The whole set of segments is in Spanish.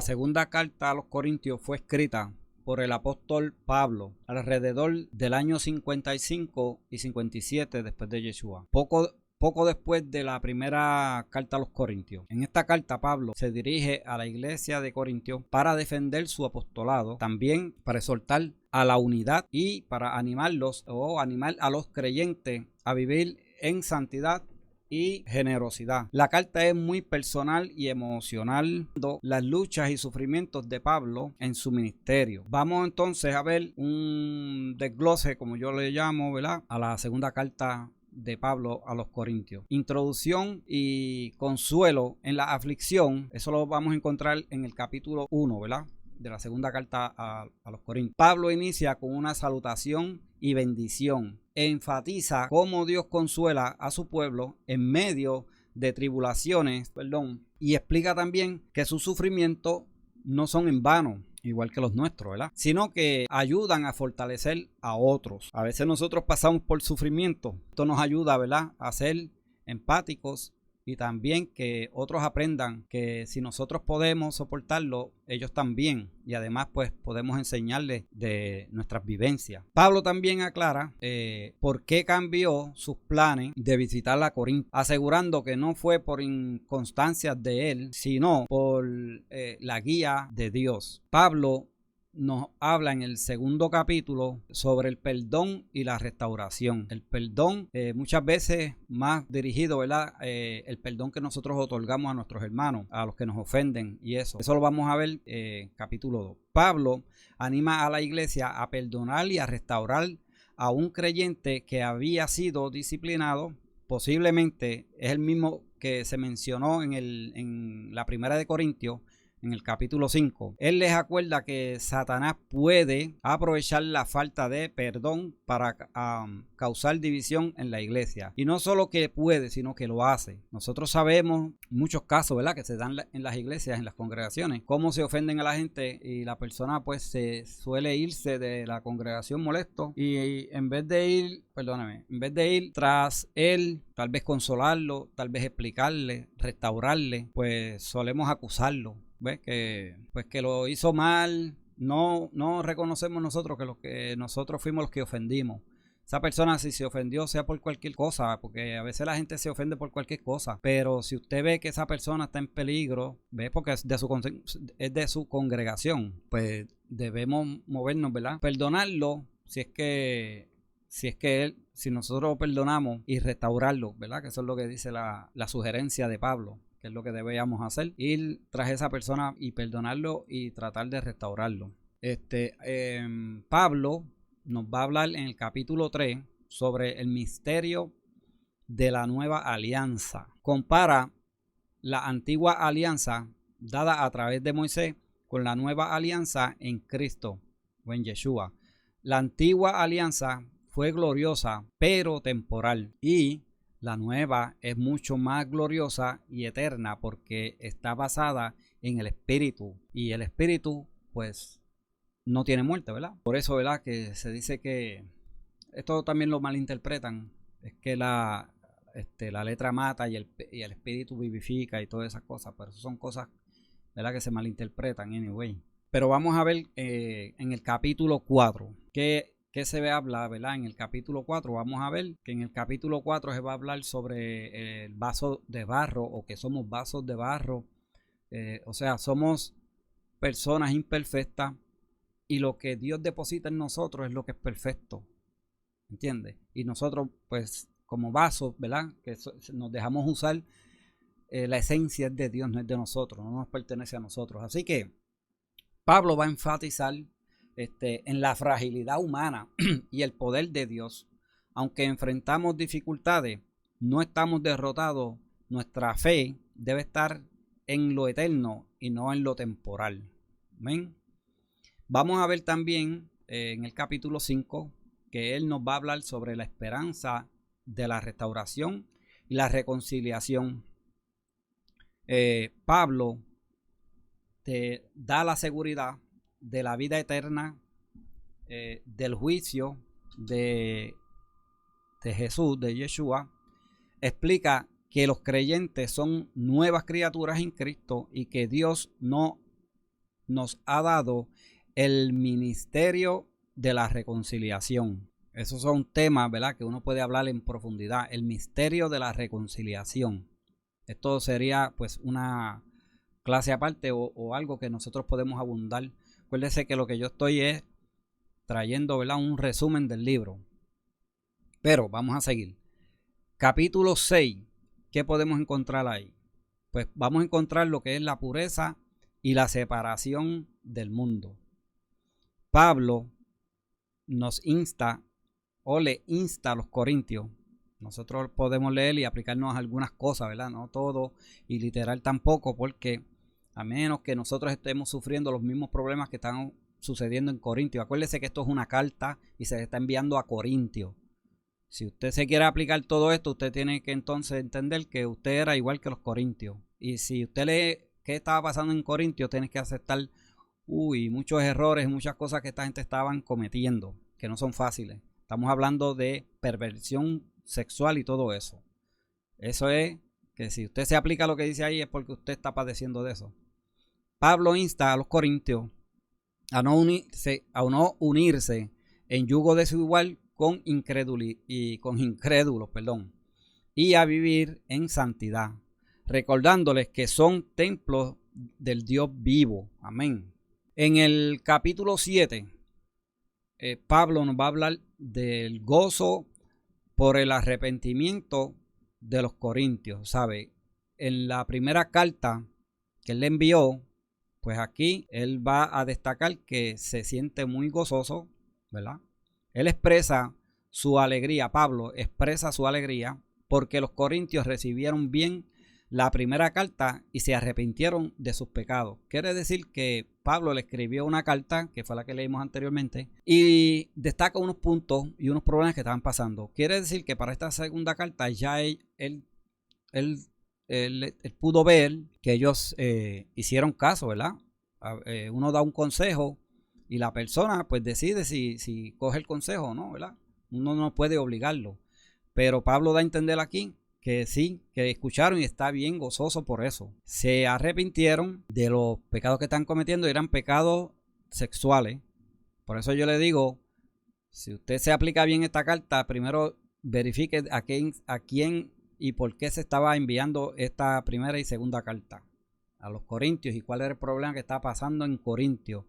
segunda carta a los Corintios fue escrita por el apóstol Pablo alrededor del año 55 y 57 después de Yeshua. Poco después de la primera carta a los Corintios. En esta carta Pablo se dirige a la iglesia de Corintios para defender su apostolado, también para exhortar a la unidad y para animarlos o animar a los creyentes a vivir en santidad y generosidad. La carta es muy personal y emocional, las luchas y sufrimientos de Pablo en su ministerio. Vamos entonces a ver un desglose, como yo le llamo, ¿verdad?, a la segunda carta de Pablo a los Corintios. Introducción y consuelo en la aflicción. Eso lo vamos a encontrar en el capítulo 1, ¿verdad?, de la segunda carta a los Corintios. Pablo inicia con una salutación y bendición. Enfatiza cómo Dios consuela a su pueblo en medio de tribulaciones, y explica también que sus sufrimientos no son en vano, igual que los nuestros, ¿verdad?, sino que ayudan a fortalecer a otros. A veces nosotros pasamos por sufrimiento. Esto nos ayuda, ¿verdad?, a ser empáticos y también que otros aprendan que si nosotros podemos soportarlo, ellos también. Y además pues podemos enseñarles de nuestras vivencias. Pablo también aclara por qué cambió sus planes de visitar a Corinto, asegurando que no fue por inconstancia de él, sino por la guía de Dios. Pablo nos habla en el segundo capítulo sobre el perdón y la restauración. El perdón muchas veces más dirigido, ¿verdad?, el perdón que nosotros otorgamos a nuestros hermanos, a los que nos ofenden, y eso lo vamos a ver en capítulo 2. Pablo anima a la iglesia a perdonar y a restaurar a un creyente que había sido disciplinado. Posiblemente es el mismo que se mencionó en la primera de Corintios, en el capítulo 5. Él les acuerda que Satanás puede aprovechar la falta de perdón para causar división en la iglesia. Y no solo que puede, sino que lo hace. Nosotros sabemos muchos casos, ¿verdad?, que se dan en las iglesias, en las congregaciones, cómo se ofenden a la gente y la persona pues se suele irse de la congregación molesto, y en vez de ir tras él, tal vez consolarlo, tal vez explicarle, restaurarle, pues solemos acusarlo. ¿Ves? Que lo hizo mal. No reconocemos nosotros que nosotros fuimos los que ofendimos. Esa persona, si se ofendió, sea por cualquier cosa, porque a veces la gente se ofende por cualquier cosa, pero si usted ve que esa persona está en peligro, ve, porque es de su congregación, pues debemos movernos, ¿verdad?, perdonarlo, si nosotros lo perdonamos, y restaurarlo, ¿verdad?, que eso es lo que dice la sugerencia de Pablo, que es lo que debíamos hacer, ir tras esa persona y perdonarlo y tratar de restaurarlo. Pablo nos va a hablar en el capítulo 3 sobre el misterio de la nueva alianza. Compara la antigua alianza dada a través de Moisés con la nueva alianza en Cristo o en Yeshua. La antigua alianza fue gloriosa pero temporal, y la nueva es mucho más gloriosa y eterna porque está basada en el Espíritu, y el Espíritu pues no tiene muerte, ¿verdad? Por eso, ¿verdad?, que se dice que esto también lo malinterpretan, es que la letra mata y el Espíritu vivifica y todas esas cosas, pero eso son cosas, ¿verdad?, que se malinterpretan anyway. Pero vamos a ver en el capítulo 4 ¿qué se habla, ¿verdad? En el capítulo 4 vamos a ver que en el capítulo 4 se va a hablar sobre el vaso de barro, o que somos vasos de barro. O sea, somos personas imperfectas, y lo que Dios deposita en nosotros es lo que es perfecto, ¿entiendes? Y nosotros pues como vasos, ¿verdad?, que nos dejamos usar, la esencia es de Dios, no es de nosotros, no nos pertenece a nosotros. Así que Pablo va a enfatizar en la fragilidad humana y el poder de Dios. Aunque enfrentamos dificultades, no estamos derrotados. Nuestra fe debe estar en lo eterno y no en lo temporal. Amén. Vamos a ver también en el capítulo 5 que él nos va a hablar sobre la esperanza de la restauración y la reconciliación. Pablo te da la seguridad de la vida eterna, del juicio de Jesús, de Yeshua. Explica que los creyentes son nuevas criaturas en Cristo y que Dios no nos ha dado el ministerio de la reconciliación. Esos son temas, ¿verdad?, que uno puede hablar en profundidad. El misterio de la reconciliación. Esto sería pues una clase aparte o algo que nosotros podemos abundar. Acuérdese que lo que yo estoy es trayendo, ¿verdad?, un resumen del libro. Pero vamos a seguir. Capítulo 6. ¿Qué podemos encontrar ahí? Pues vamos a encontrar lo que es la pureza y la separación del mundo. Pablo nos insta o le insta a los corintios. Nosotros podemos leer y aplicarnos algunas cosas, ¿verdad? No todo y literal tampoco, porque a menos que nosotros estemos sufriendo los mismos problemas que están sucediendo en Corintios. Acuérdese que esto es una carta y se está enviando a Corintios. Si usted se quiere aplicar todo esto, usted tiene que entonces entender que usted era igual que los corintios. Y si usted lee qué estaba pasando en Corintios, tiene que aceptar muchos errores, muchas cosas que esta gente estaban cometiendo, que no son fáciles. Estamos hablando de perversión sexual y todo eso. Eso es que si usted se aplica lo que dice ahí es porque usted está padeciendo de eso. Pablo insta a los corintios a no unirse en yugo desigual con incrédulos, y a vivir en santidad, recordándoles que son templos del Dios vivo. Amén. En el capítulo 7, Pablo nos va a hablar del gozo por el arrepentimiento de los corintios, ¿sabe? En la primera carta que él le envió, pues aquí él va a destacar que se siente muy gozoso, ¿verdad? Él expresa su alegría, Pablo expresa su alegría porque los corintios recibieron bien la primera carta y se arrepintieron de sus pecados. Quiere decir que Pablo le escribió una carta, que fue la que leímos anteriormente, y destaca unos puntos y unos problemas que estaban pasando. Quiere decir que para esta segunda carta ya él pudo ver que ellos hicieron caso, ¿verdad? Uno da un consejo y la persona pues decide si coge el consejo o no, ¿verdad? Uno no puede obligarlo. Pero Pablo da a entender aquí que sí, que escucharon y está bien gozoso por eso. Se arrepintieron de los pecados que están cometiendo, eran pecados sexuales. Por eso yo le digo, si usted se aplica bien esta carta, primero verifique a quién y por qué se estaba enviando esta primera y segunda carta a los corintios y cuál era el problema que estaba pasando en Corintios.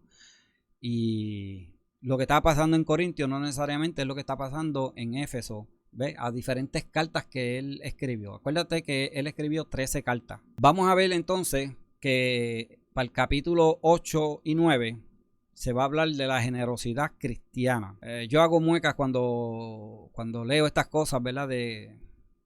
Y lo que estaba pasando en Corintios no necesariamente es lo que está pasando en Éfeso. ¿Ve? A diferentes cartas que él escribió. Acuérdate que él escribió 13 cartas. Vamos a ver entonces que para el capítulo 8 y 9 se va a hablar de la generosidad cristiana. Yo hago muecas cuando leo estas cosas, ¿verdad?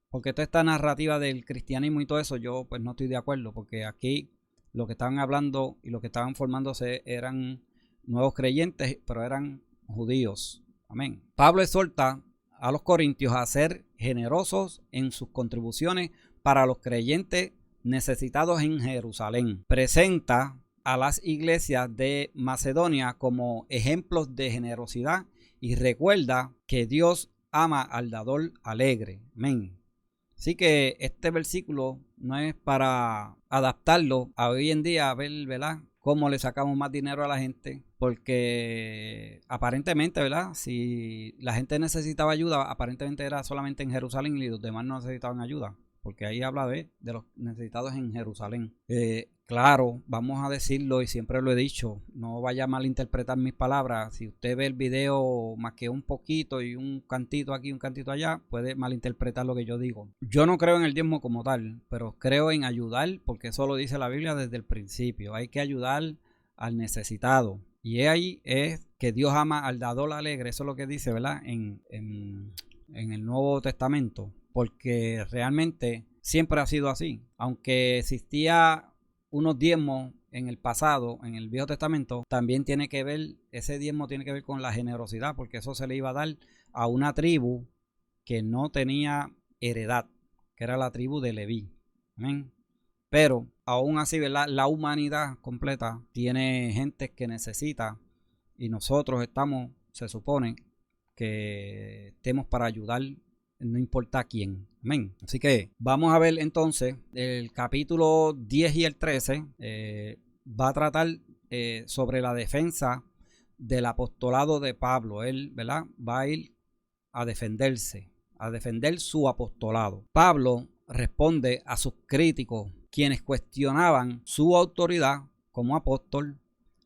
Porque toda esta narrativa del cristianismo y todo eso, yo pues no estoy de acuerdo, porque aquí lo que estaban hablando y lo que estaban formándose eran nuevos creyentes, pero eran judíos. Amén. Pablo exhorta a los corintios a ser generosos en sus contribuciones para los creyentes necesitados en Jerusalén. Presenta a las iglesias de Macedonia como ejemplos de generosidad y recuerda que Dios ama al dador alegre. Amén. Así que este versículo no es para adaptarlo a hoy en día, a ver, ¿verdad?, cómo le sacamos más dinero a la gente, porque aparentemente, ¿verdad?, si la gente necesitaba ayuda, aparentemente era solamente en Jerusalén y los demás no necesitaban ayuda, porque ahí habla de los necesitados en Jerusalén. Claro, vamos a decirlo y siempre lo he dicho, no vaya a malinterpretar mis palabras. Si usted ve el video más que un poquito y un cantito aquí, un cantito allá, puede malinterpretar lo que yo digo. Yo no creo en el diezmo como tal, pero creo en ayudar, porque eso lo dice la Biblia desde el principio. Hay que ayudar al necesitado. Y ahí es que Dios ama al dador alegre. Eso es lo que dice, ¿verdad?, en el Nuevo Testamento. Porque realmente siempre ha sido así. Aunque existía unos diezmos en el pasado, en el Viejo Testamento, también tiene que ver, ese diezmo tiene que ver con la generosidad, porque eso se le iba a dar a una tribu que no tenía heredad, que era la tribu de Leví. Amén. Pero aún así, ¿verdad?, la humanidad completa tiene gente que necesita y nosotros estamos, se supone, que estemos para ayudar, no importa a quién. Amén. Así que vamos a ver entonces el capítulo 10 y el 13 va a tratar sobre la defensa del apostolado de Pablo. Él, ¿verdad?, va a ir a defenderse, a defender su apostolado. Pablo responde a sus críticos, quienes cuestionaban su autoridad como apóstol.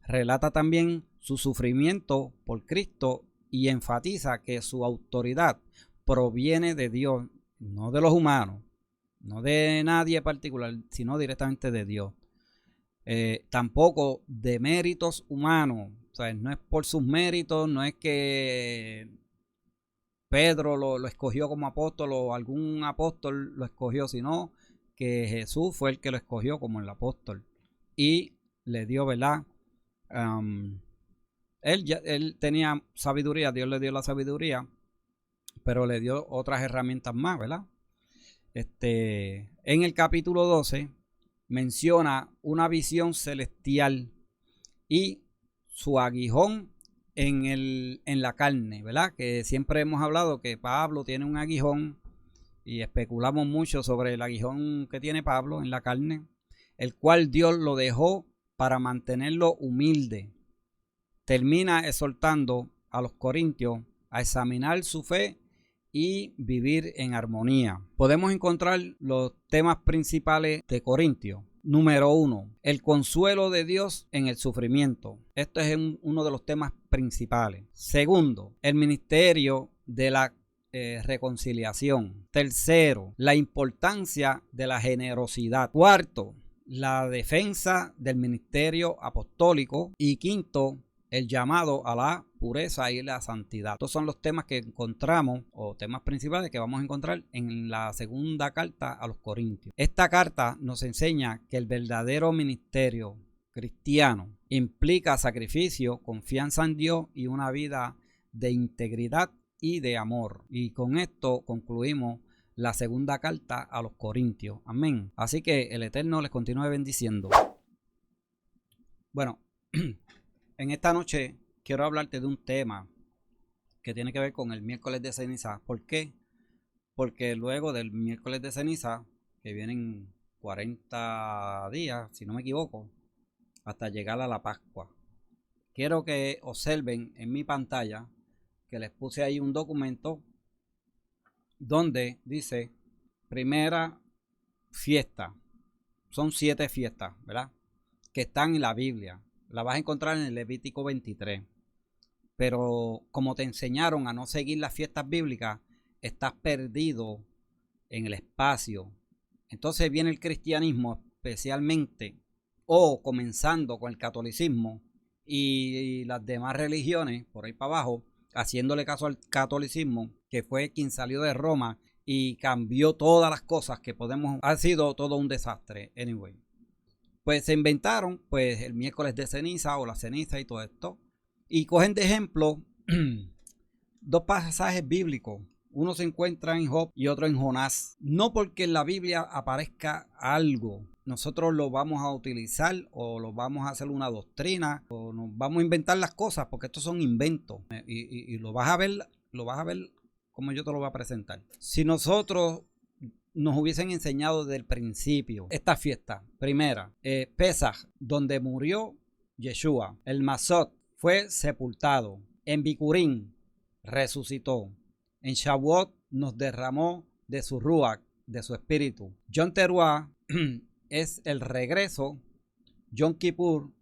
Relata también su sufrimiento por Cristo y enfatiza que su autoridad proviene de Dios, no de los humanos, no de nadie particular, sino directamente de Dios. Tampoco de méritos humanos. O sea, no es por sus méritos, no es que Pedro lo escogió como apóstol o algún apóstol lo escogió, sino que Jesús fue el que lo escogió como el apóstol y le dio, ¿verdad? Él tenía sabiduría, Dios le dio la sabiduría, pero le dio otras herramientas más, ¿verdad? En el capítulo 12 menciona una visión celestial y su aguijón en la carne, ¿verdad? Que siempre hemos hablado que Pablo tiene un aguijón y especulamos mucho sobre el aguijón que tiene Pablo en la carne, el cual Dios lo dejó para mantenerlo humilde. Termina exhortando a los corintios a examinar su fe y vivir en armonía. Podemos encontrar los temas principales de Corintios. Número 1, el consuelo de Dios en el sufrimiento. Esto es uno de los temas principales. Segundo, el ministerio de la reconciliación. Tercero, la importancia de la generosidad. Cuarto, la defensa del ministerio apostólico. Y quinto, el llamado a la pureza y la santidad. Estos son los temas que encontramos, o temas principales que vamos a encontrar en la segunda carta a los Corintios. Esta carta nos enseña que el verdadero ministerio cristiano implica sacrificio, confianza en Dios y una vida de integridad y de amor. Y con esto concluimos la segunda carta a los Corintios. Amén. Así que el Eterno les continúe bendiciendo. Bueno, en esta noche quiero hablarte de un tema que tiene que ver con el miércoles de ceniza. ¿Por qué? Porque luego del miércoles de ceniza, que vienen 40 días, si no me equivoco, hasta llegar a la Pascua, quiero que observen en mi pantalla que les puse ahí un documento donde dice primera fiesta. Son 7 fiestas, ¿verdad?, que están en la Biblia. La vas a encontrar en el Levítico 23. Pero como te enseñaron a no seguir las fiestas bíblicas, estás perdido en el espacio. Entonces viene el cristianismo, especialmente, o comenzando con el catolicismo y las demás religiones, por ahí para abajo, haciéndole caso al catolicismo, que fue quien salió de Roma y cambió todas las cosas que podemos. Ha sido todo un desastre, anyway. Pues se inventaron pues el miércoles de ceniza o la ceniza y todo esto. Y cogen de ejemplo 2 pasajes bíblicos. Uno se encuentra en Job y otro en Jonás. No porque en la Biblia aparezca algo, nosotros lo vamos a utilizar o lo vamos a hacer una doctrina o nos vamos a inventar las cosas, porque estos son inventos. Y lo vas a ver como yo te lo voy a presentar. Si nosotros nos hubiesen enseñado desde el principio esta fiesta, primera, Pesaj, donde murió Yeshua. El Masot fue sepultado. En Bikurim resucitó. En Shavuot nos derramó de su Ruach, de su espíritu. Yom Teruah es el regreso. Yom Kippur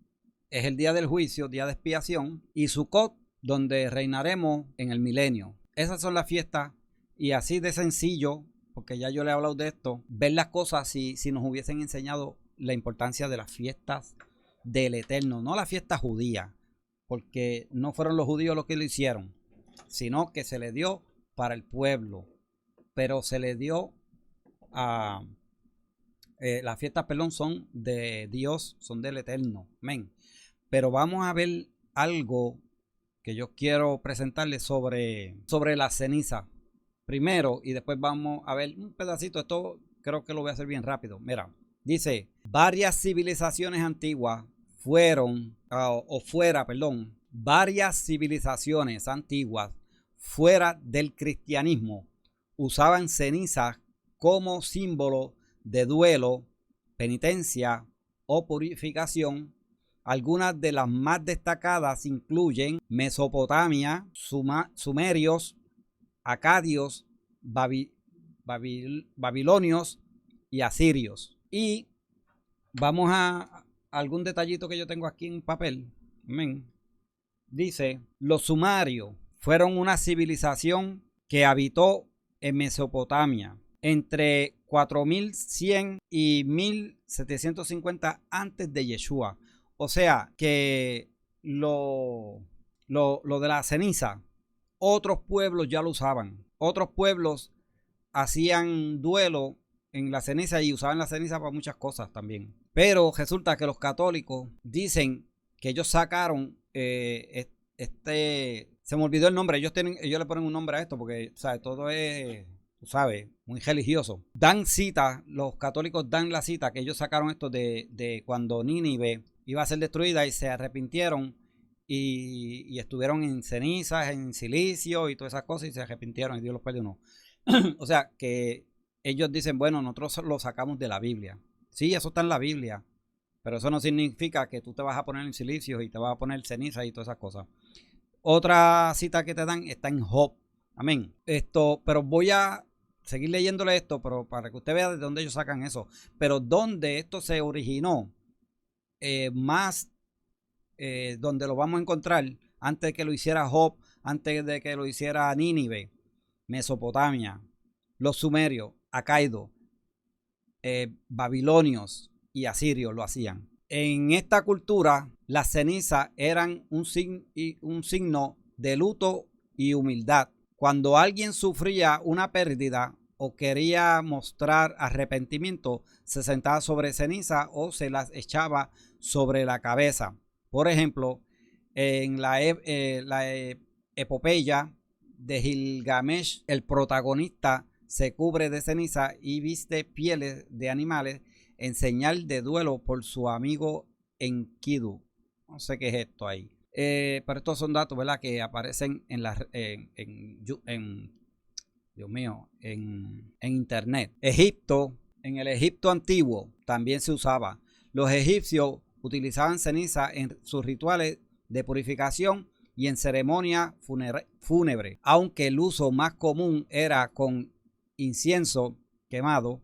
es el día del juicio, día de expiación. Y Sukkot, donde reinaremos en el milenio. Esas son las fiestas, y así de sencillo, porque ya yo le he hablado de esto, ver las cosas si nos hubiesen enseñado la importancia de las fiestas del Eterno, no la fiesta judía, porque no fueron los judíos los que lo hicieron, sino que se le dio para el pueblo, pero se le dio a las fiestas, perdón, son de Dios, son del Eterno, amén. Pero vamos a ver algo que yo quiero presentarles sobre la ceniza primero, y después vamos a ver un pedacito. Esto creo que lo voy a hacer bien rápido. Mira, dice, varias civilizaciones antiguas varias civilizaciones antiguas fuera del cristianismo usaban cenizas como símbolo de duelo, penitencia o purificación Algunas de las más destacadas incluyen Mesopotamia, sumerios, acadios, babilonios y asirios. Y vamos a algún detallito que yo tengo aquí en papel. Amén. Dice, los sumerios fueron una civilización que habitó en Mesopotamia entre 4100 y 1750 antes de Yeshua. O sea que lo de la ceniza, otros pueblos ya lo usaban. Otros pueblos hacían duelo en la ceniza y usaban la ceniza para muchas cosas también. Pero resulta que los católicos dicen que ellos sacaron se me olvidó el nombre, ellos le ponen un nombre a esto porque, ¿sabes? Todo es, tú sabes, muy religioso. Dan cita, los católicos dan la cita que ellos sacaron esto de cuando Nínive iba a ser destruida y se arrepintieron y estuvieron en cenizas, en silicio y todas esas cosas y se arrepintieron y Dios los perdonó. O sea que ellos dicen, bueno, nosotros lo sacamos de la Biblia. Sí, eso está en la Biblia, pero eso no significa que tú te vas a poner en silicio y te vas a poner ceniza y todas esas cosas. Otra cita que te dan está en Job. Amén. Pero voy a seguir leyéndole esto, pero para que usted vea de dónde ellos sacan eso. Pero dónde esto se originó, donde lo vamos a encontrar, antes de que lo hiciera Job, antes de que lo hiciera Nínive, Mesopotamia, los sumerios, acaidos, babilonios y asirios lo hacían. En esta cultura, las cenizas eran un signo de luto y humildad. Cuando alguien sufría una pérdida o quería mostrar arrepentimiento, se sentaba sobre ceniza o se las echaba sobre la cabeza. Por ejemplo, en la epopeya de Gilgamesh, el protagonista se cubre de ceniza y viste pieles de animales en señal de duelo por su amigo Enkidu. No sé qué es esto ahí. Pero estos son datos, ¿verdad?, que aparecen Dios mío, en internet. Egipto, en el Egipto antiguo también se usaba. Los egipcios utilizaban ceniza en sus rituales de purificación y en ceremonia fúnebre, aunque el uso más común era con incienso quemado.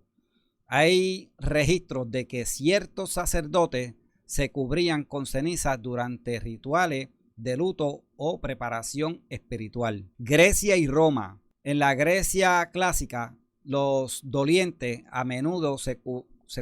Hay registros de que ciertos sacerdotes se cubrían con cenizas durante rituales de luto o preparación espiritual. Grecia y Roma. En la Grecia clásica, los dolientes a menudo se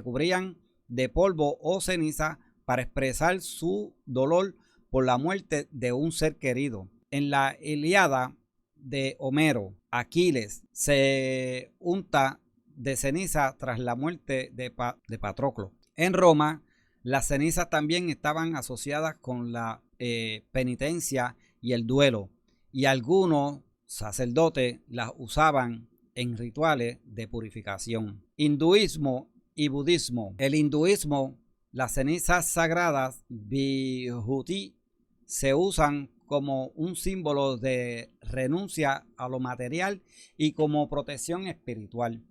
cubrían de polvo o ceniza para expresar su dolor por la muerte de un ser querido. En la Ilíada de Homero, Aquiles se unta de ceniza tras la muerte de Patroclo. En Roma, las cenizas también estaban asociadas con la penitencia y el duelo, y algunos sacerdotes las usaban en rituales de purificación. Hinduismo y budismo. El hinduismo, las cenizas sagradas Vibhuti se usan como un símbolo de renuncia a lo material y como protección espiritual.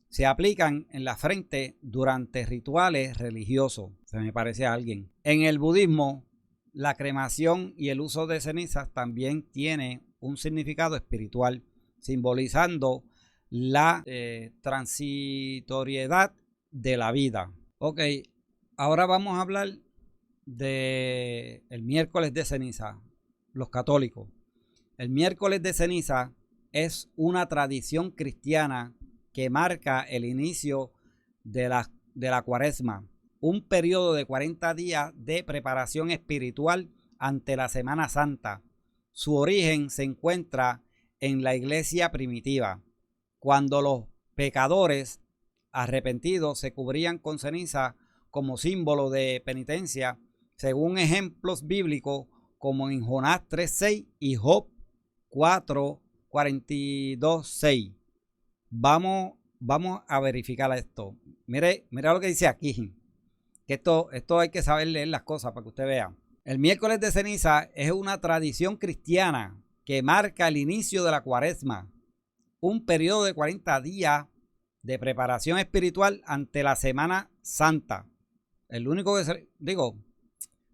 Se aplican en la frente durante rituales religiosos. Se me parece a alguien. En el budismo, la cremación y el uso de cenizas también tiene un significado espiritual, simbolizando la transitoriedad de la vida. Ok, ahora vamos a hablar del miércoles de ceniza, los católicos. El miércoles de ceniza es una tradición cristiana que marca el inicio de la cuaresma, un periodo de 40 días de preparación espiritual ante la Semana Santa. Su origen se encuentra en la iglesia primitiva, cuando los pecadores arrepentidos se cubrían con ceniza como símbolo de penitencia, según ejemplos bíblicos como en Jonás 3:6 y Job 4:42:6. Vamos a verificar esto. Mire lo que dice aquí. Que esto hay que saber leer las cosas para que usted vea. El miércoles de ceniza es una tradición cristiana que marca el inicio de la cuaresma, un periodo de 40 días de preparación espiritual ante la Semana Santa. El único que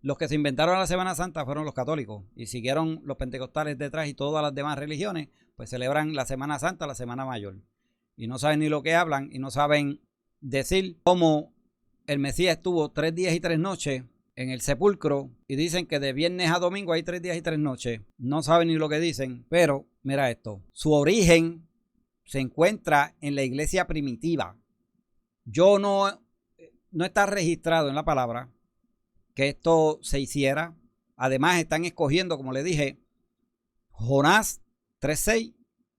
los que se inventaron la Semana Santa fueron los católicos y siguieron los pentecostales detrás, y todas las demás religiones pues celebran la Semana Santa, la Semana Mayor. Y no saben ni lo que hablan y no saben decir cómo el Mesías estuvo 3 días y 3 noches en el sepulcro, y dicen que de viernes a domingo hay 3 días y 3 noches. No saben ni lo que dicen, pero mira esto. Su origen se encuentra en la iglesia primitiva. No está registrado en la palabra que esto se hiciera. Además están escogiendo, como le dije, Jonás 3:6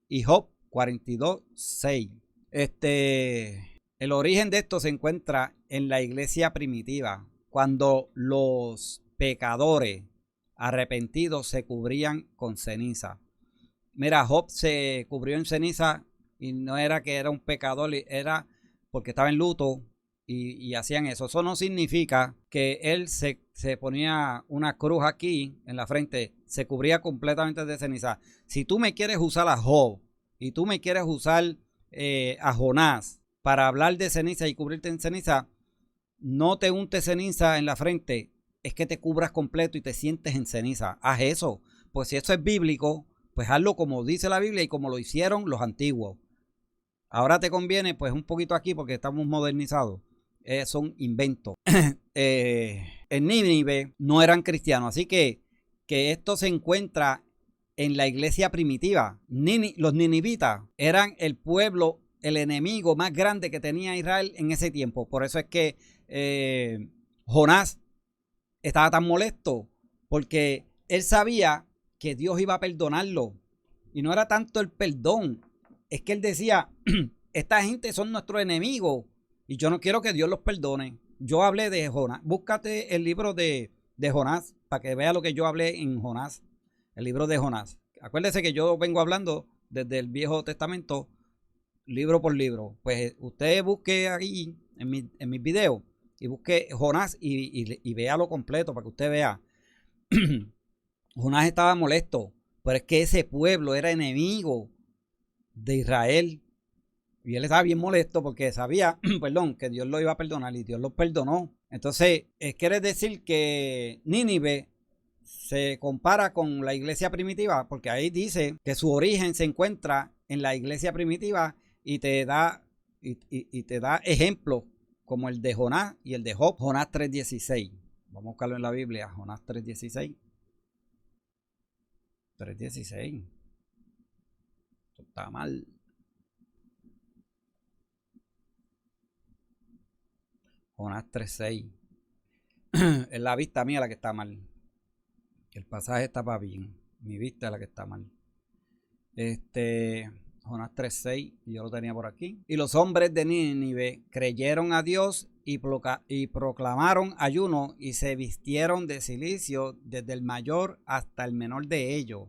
y Job 42:6. El origen de esto se encuentra en la iglesia primitiva, cuando los pecadores arrepentidos se cubrían con ceniza. Mira, Job se cubrió en ceniza y no era que era un pecador, era porque estaba en luto y hacían eso. Eso no significa que él se ponía una cruz aquí en la frente, se cubría completamente de ceniza. Si tú me quieres usar a Job y tú me quieres usar a Jonás para hablar de ceniza y cubrirte en ceniza, no te untes ceniza en la frente, es que te cubras completo y te sientes en ceniza. Haz eso. Pues si eso es bíblico, pues hazlo como dice la Biblia y como lo hicieron los antiguos. Ahora te conviene pues un poquito aquí porque estamos modernizados. Son inventos. En Nínive no eran cristianos, así que esto se encuentra en la iglesia primitiva. Los ninivitas eran el pueblo, el enemigo más grande que tenía Israel en ese tiempo. Por eso es que Jonás estaba tan molesto, porque él sabía que Dios iba a perdonarlo. Y no era tanto el perdón, es que él decía, esta gente son nuestros enemigos y yo no quiero que Dios los perdone. Yo hablé de Jonás. Búscate el libro de Jonás para que vea lo que yo hablé en Jonás. El libro de Jonás. Acuérdese que yo vengo hablando desde el Viejo Testamento, libro por libro. Pues usted busque ahí en mis videos y busque Jonás y vea lo completo para que usted vea. Jonás estaba molesto, pero es que ese pueblo era enemigo de Israel. Y él estaba bien molesto porque sabía, perdón, que Dios lo iba a perdonar y Dios lo perdonó. Entonces, quiere decir que Nínive se compara con la iglesia primitiva, porque ahí dice que su origen se encuentra en la iglesia primitiva y te da ejemplos como el de Jonás y el de Job. Jonás 3:16. Vamos a buscarlo en la Biblia. Jonás 3:16. 3:16. Esto está mal. Jonás 3:6. Es la vista mía la que está mal. El pasaje estaba bien. Mi vista es la que está mal. Jonás 3:6. Yo lo tenía por aquí. Y los hombres de Nínive creyeron a Dios y proclamaron ayuno y se vistieron de cilicio desde el mayor hasta el menor de ellos.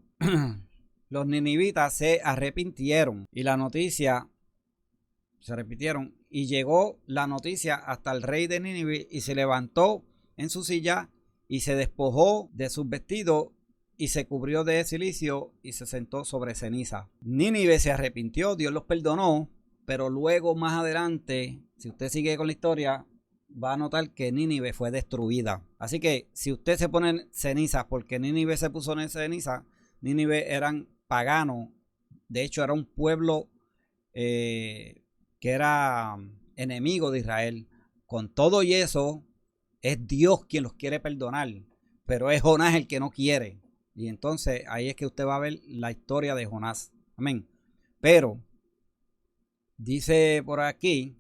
Los ninivitas se arrepintieron y la noticia se repitieron y llegó la noticia hasta el rey de Nínive y se levantó en su silla y se despojó de sus vestidos y se cubrió de cilicio y se sentó sobre ceniza. Nínive se arrepintió, Dios los perdonó, pero luego más adelante, si usted sigue con la historia, va a notar que Nínive fue destruida. Así que si usted se pone en ceniza porque Nínive se puso en ceniza, Nínive eran paganos, de hecho era un pueblo que era enemigo de Israel. Con todo y eso, es Dios quien los quiere perdonar, pero es Jonás el que no quiere. Y entonces ahí es que usted va a ver la historia de Jonás. Amén. Pero dice por aquí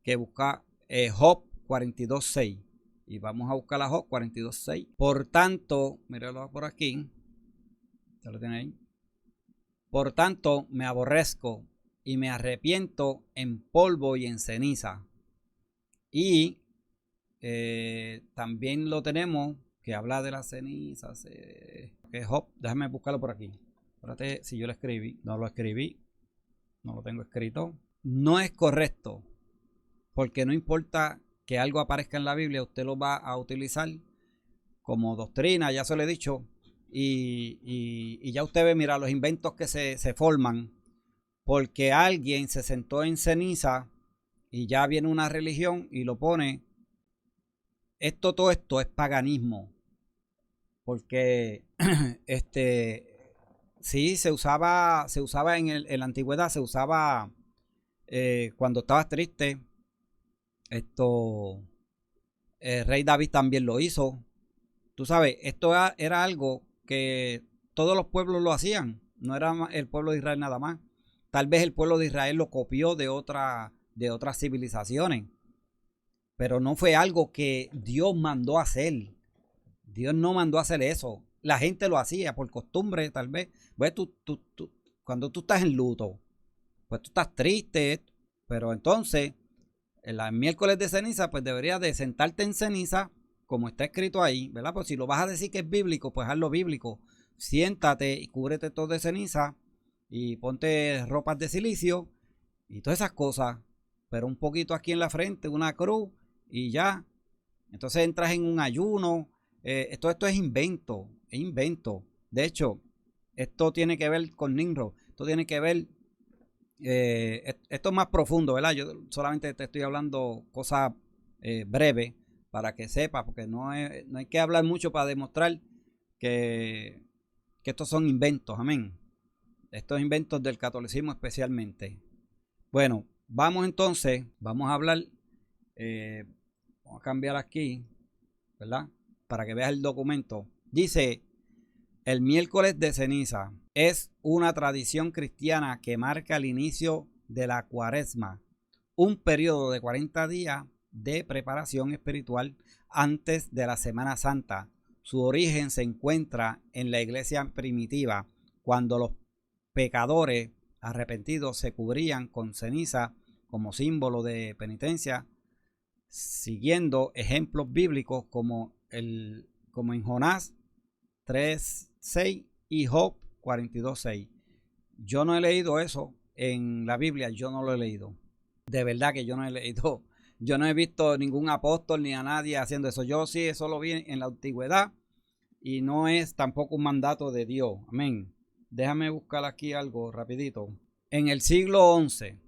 que busca Job 42:6. Y vamos a buscar a Job 42:6. Por tanto, míralo por aquí. ¿Ya lo tiene ahí? Por tanto, me aborrezco y me arrepiento en polvo y en ceniza. Y también lo tenemos que habla de las cenizas. Job, déjame buscarlo por aquí. Espérate, si yo lo escribí. No lo escribí. No lo tengo escrito. No es correcto. Porque no importa que algo aparezca en la Biblia, usted lo va a utilizar como doctrina, ya se lo he dicho. Y ya usted ve, mira, los inventos que se forman porque alguien se sentó en ceniza y ya viene una religión y lo pone. Todo esto es paganismo. porque sí se usaba en la antigüedad, se usaba cuando estabas triste. Esto, el rey David también lo hizo. Tú sabes, esto era algo que todos los pueblos lo hacían, no era el pueblo de Israel nada más. Tal vez el pueblo de Israel lo copió de otras civilizaciones, pero no fue algo que Dios mandó a hacer. Dios no mandó a hacer eso. La gente lo hacía por costumbre, tal vez. Pues cuando tú estás en luto, pues tú estás triste, pero entonces, en el miércoles de ceniza, pues deberías de sentarte en ceniza, como está escrito ahí, ¿verdad? Pues si lo vas a decir que es bíblico, pues hazlo bíblico. Siéntate y cúbrete todo de ceniza y ponte ropas de silicio y todas esas cosas, pero un poquito aquí en la frente, una cruz y ya. Entonces entras en un ayuno. Esto es invento, es invento. De hecho, esto tiene que ver con Nimrod, esto tiene que ver, esto es más profundo, ¿verdad? Yo solamente te estoy hablando cosas breves para que sepas, porque no hay que hablar mucho para demostrar que, que estos son inventos, amén. Estos inventos del catolicismo especialmente. Bueno, vamos entonces, vamos a hablar, vamos a cambiar aquí, ¿verdad? Para que veas el documento. Dice, el miércoles de ceniza es una tradición cristiana que marca el inicio de la Cuaresma, un periodo de 40 días de preparación espiritual antes de la Semana Santa. Su origen se encuentra en la iglesia primitiva, cuando los pecadores arrepentidos se cubrían con ceniza como símbolo de penitencia, siguiendo ejemplos bíblicos como en Jonás 3:6 y Job 42:6. Yo no he leído eso en la Biblia, yo no lo he leído. De verdad que yo no he leído, yo no he visto ningún apóstol ni a nadie haciendo eso. Yo sí, eso lo vi en la antigüedad y no es tampoco un mandato de Dios. Amén. Déjame buscar aquí algo rapidito. En el siglo XI,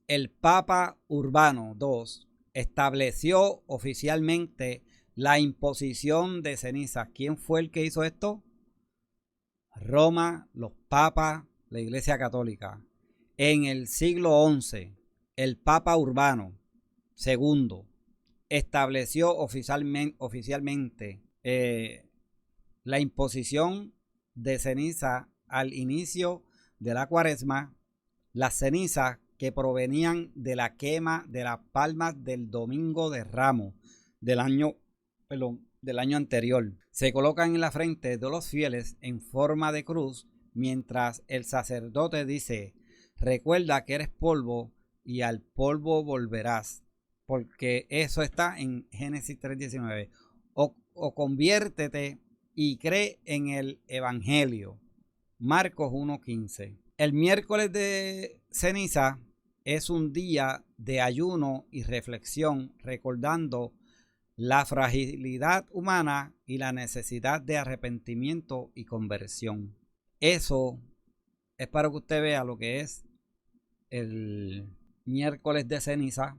el Papa Urbano II estableció oficialmente la imposición de cenizas. ¿Quién fue el que hizo esto? Roma, los papas, la Iglesia Católica. En el siglo XI, el Papa Urbano II estableció oficialmente la imposición de ceniza al inicio de la Cuaresma. Las cenizas que provenían de la quema de las palmas del Domingo de Ramos del año anterior se colocan en la frente de los fieles en forma de cruz, mientras el sacerdote dice: recuerda que eres polvo y al polvo volverás, porque eso está en Génesis 3:19. O conviértete y cree en el Evangelio, Marcos 1:15. El miércoles de ceniza es un día de ayuno y reflexión, recordando la fragilidad humana y la necesidad de arrepentimiento y conversión. Eso es para que usted vea lo que es el miércoles de ceniza,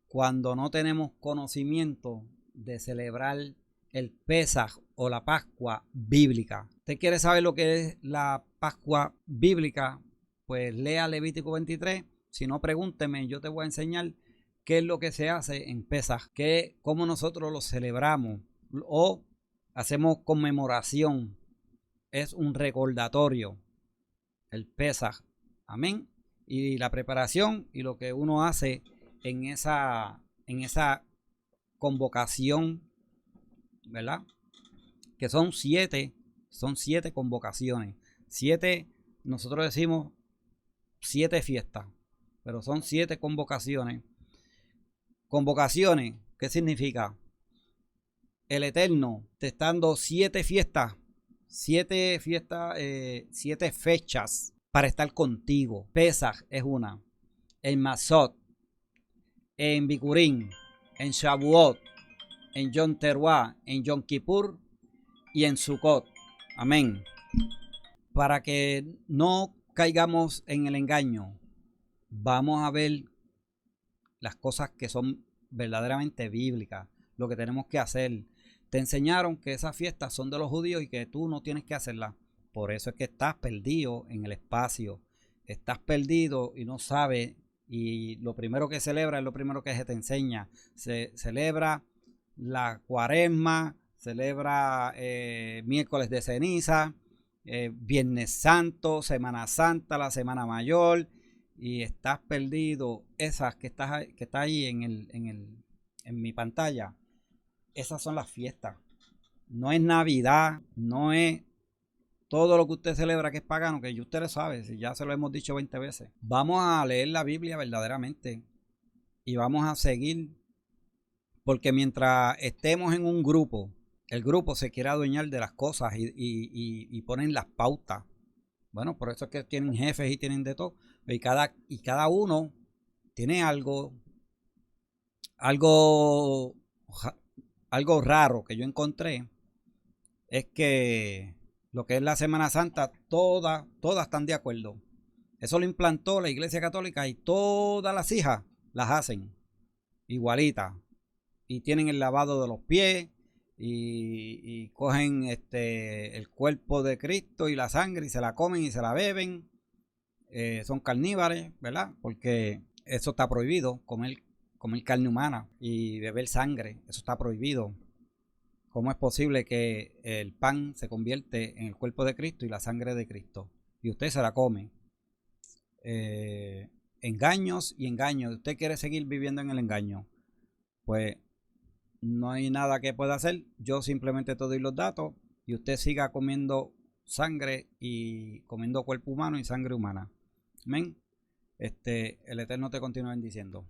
cuando no tenemos conocimiento de celebrar el Pesaj o la Pascua bíblica. ¿Usted quiere saber lo que es la Pascua bíblica? Pues lea Levítico 23. Si no, pregúnteme, yo te voy a enseñar qué es lo que se hace en Pesaj, cómo nosotros lo celebramos o hacemos conmemoración. Es un recordatorio, el Pesaj. Amén. Y la preparación y lo que uno hace en esa convocación, ¿verdad? Que son siete convocaciones. Nosotros decimos 7 fiestas, pero son 7 convocaciones. Convocaciones, ¿qué significa? El Eterno te está dando 7 fiestas, 7 fechas para estar contigo. Pesaj es una. En Masot, en Bikurim, en Shavuot, en Yom Teruah, en Yom Kippur y en Sukkot. Amén. Para que no caigamos en el engaño, vamos a ver las cosas que son verdaderamente bíblicas, lo que tenemos que hacer. te enseñaron que esas fiestas son de los judíos y que tú no tienes que hacerlas. Por eso es que estás perdido en el espacio. Estás perdido y no sabes. Y lo primero que celebra es lo primero que se te enseña. Se celebra la Cuaresma, celebra miércoles de ceniza, Viernes Santo, Semana Santa, la Semana Mayor, y estás perdido. Esas que está ahí en mi pantalla, esas son las fiestas. No es Navidad, no es todo lo que usted celebra que es pagano, que usted lo sabe, si ya se lo hemos dicho 20 veces. Vamos a leer la Biblia verdaderamente y vamos a seguir, porque mientras estemos en un grupo, el grupo se quiere adueñar de las cosas y ponen las pautas. Bueno, por eso es que tienen jefes y tienen de todo. Y cada uno tiene algo raro que yo encontré. Es que lo que es la Semana Santa, todas están de acuerdo. Eso lo implantó la Iglesia Católica y todas las hijas las hacen igualitas. Y tienen el lavado de los pies y cogen el cuerpo de Cristo y la sangre y se la comen y se la beben. Son carnívoros, ¿verdad? Porque eso está prohibido, comer carne humana y beber sangre. Eso está prohibido. ¿Cómo es posible que el pan se convierte en el cuerpo de Cristo y la sangre de Cristo? Y usted se la come. Engaños y engaños. ¿Usted quiere seguir viviendo en el engaño? Pues no hay nada que pueda hacer. Yo simplemente te doy los datos y usted siga comiendo sangre y comiendo cuerpo humano y sangre humana. Amén. El Eterno te continúa bendiciendo.